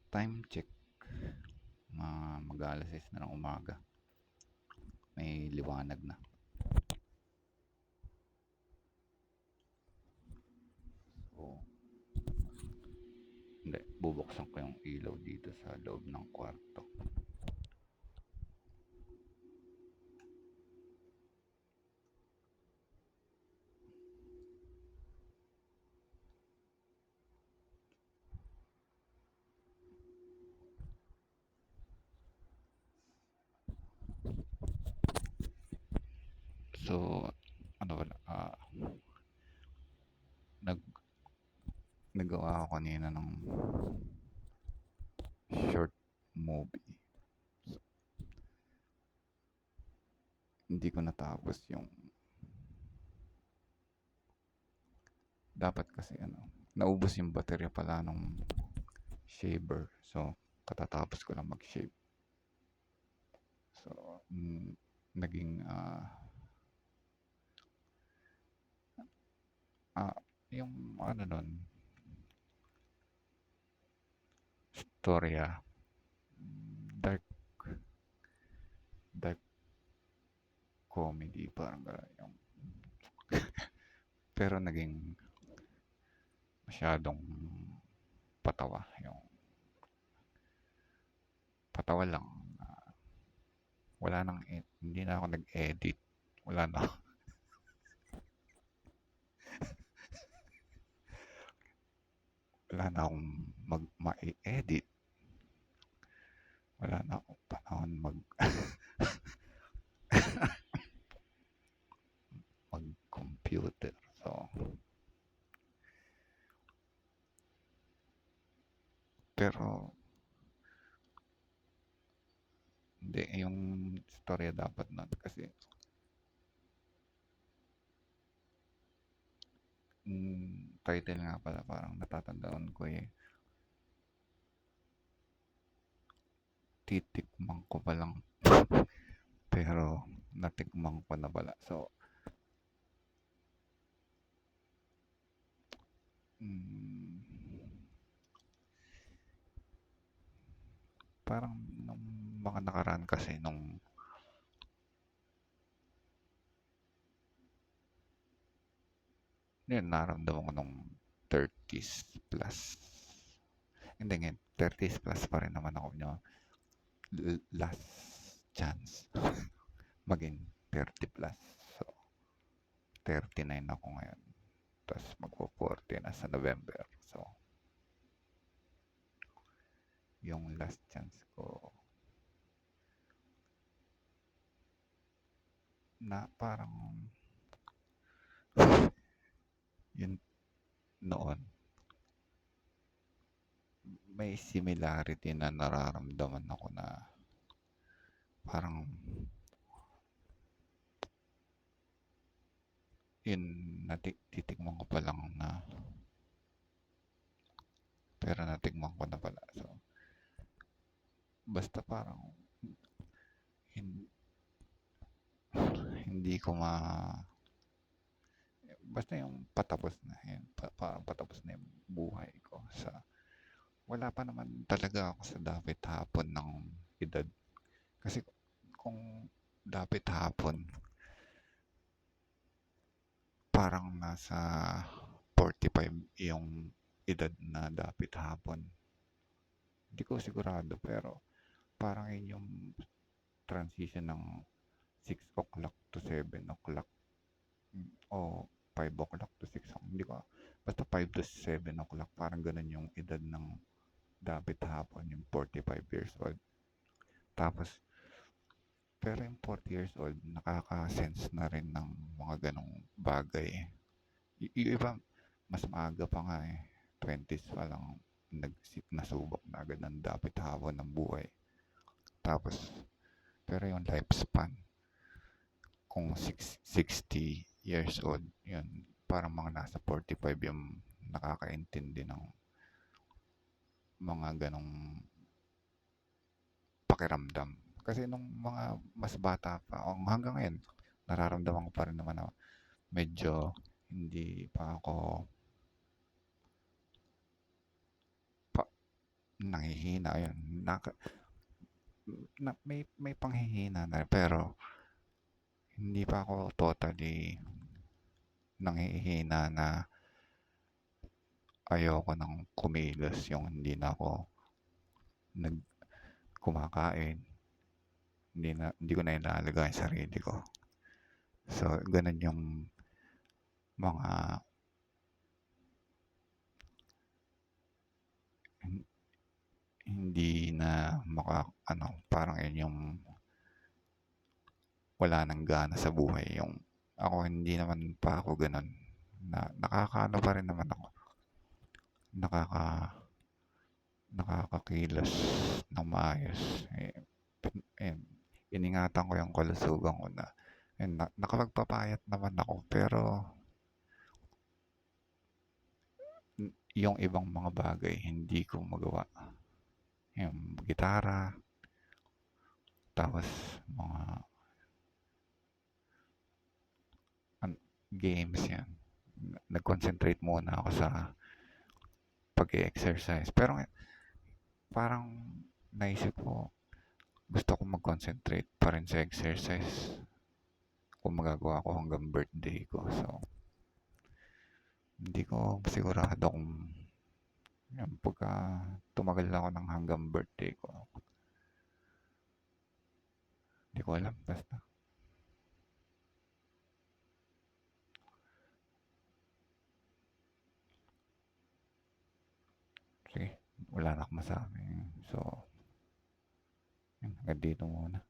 Time check, mag-aalas 6 na ng umaga. May liwanag na. So, hindi, bubuksan ko yung ilaw dito sa loob ng kwarto. So, ano wala, nag nagawa ako kanina ng short movie. So, hindi ko natapos yung dapat kasi naubos yung baterya pala nung shaver. So, katatapos ko lang mag-shave. So, naging yung nun, storya, dark dark comedy, parang gano'n yung pero naging masyadong patawa, yung patawa lang. Wala nang hindi na ako nag-edit. Wala na wala na akong ma-edit. Wala na akong panahon mag-computer. So, pero hindi yung storya dapat nun kasi title nga pala parang natatandaan ko titikman ko pa lang pero natikman ko na pala. So, parang nung mga nakaraan kasi nung yun, naramdaman ko nung 30s plus. Hindi nga, 30s plus pa rin naman ako nyo. Last chance maging 30 plus. So, 39 ako ngayon. Tapos magpo-40 na sa November. So, yung last chance ko na parang yun noon may similarity na nararamdaman ako na parang yun titikman ko pa lang na pero natikman ko na pala. So, basta parang hindi ko basta yung patapos na yun, patapos na yung buhay ko sa wala pa naman talaga ako sa dapat hapon ng edad kasi kung dapat hapon parang nasa 45 yung edad na dapat hapon. Hindi ko sigurado pero parang yun yung transition ng 6 o'clock to 7 o'clock o 5 o'clock to 6 o'clock. Hindi ko, basta 5 to 7 o'clock. Parang ganun yung edad ng dapat hapon, yung 45 years old. Tapos, pero yung 40 years old, nakaka-sense na rin ng mga ganong bagay. Yung iba, mas maaga pa nga 20s pa lang nasubok na agad ng dapat hapon ng buhay. Tapos, pero yung lifespan, kung 60 years old, yun, parang mga nasa 45 yung nakakaintindi ng mga ganong pakiramdam. Kasi nung mga mas bata pa, o hanggang ngayon, nararamdaman ko pa rin naman na medyo hindi pa ako nanghihina, ayun, may panghihina na pero hindi pa ako totally nanghihina na ayoko ng kumilos, yung hindi na ako nag kumakain, hindi ko na inaalaga yung sarili ko. So, ganun yung mga hindi na ano, parang yun yung wala nang gana sa buhay. Yung ako hindi naman pa ako ganun. Nakakaano pa rin naman ako. Nakaka nakakakilos ng maayos. Eh, iningatan ko yung kalusugan ko na nakapagpapayat naman ako pero yung ibang mga bagay hindi ko magawa. Yung gitara, tapos mga games yan. Nag-concentrate muna ako sa pag-exercise. Pero parang naisip ko, gusto ko mag-concentrate pa rin sa exercise kung magagawa ko hanggang birthday ko. So, hindi ko sigurado kung yan, pagka tumagal ako ng hanggang birthday ko. Hindi ko alam. Basta. Sige, wala na akong masabi. So, hanggang dito muna.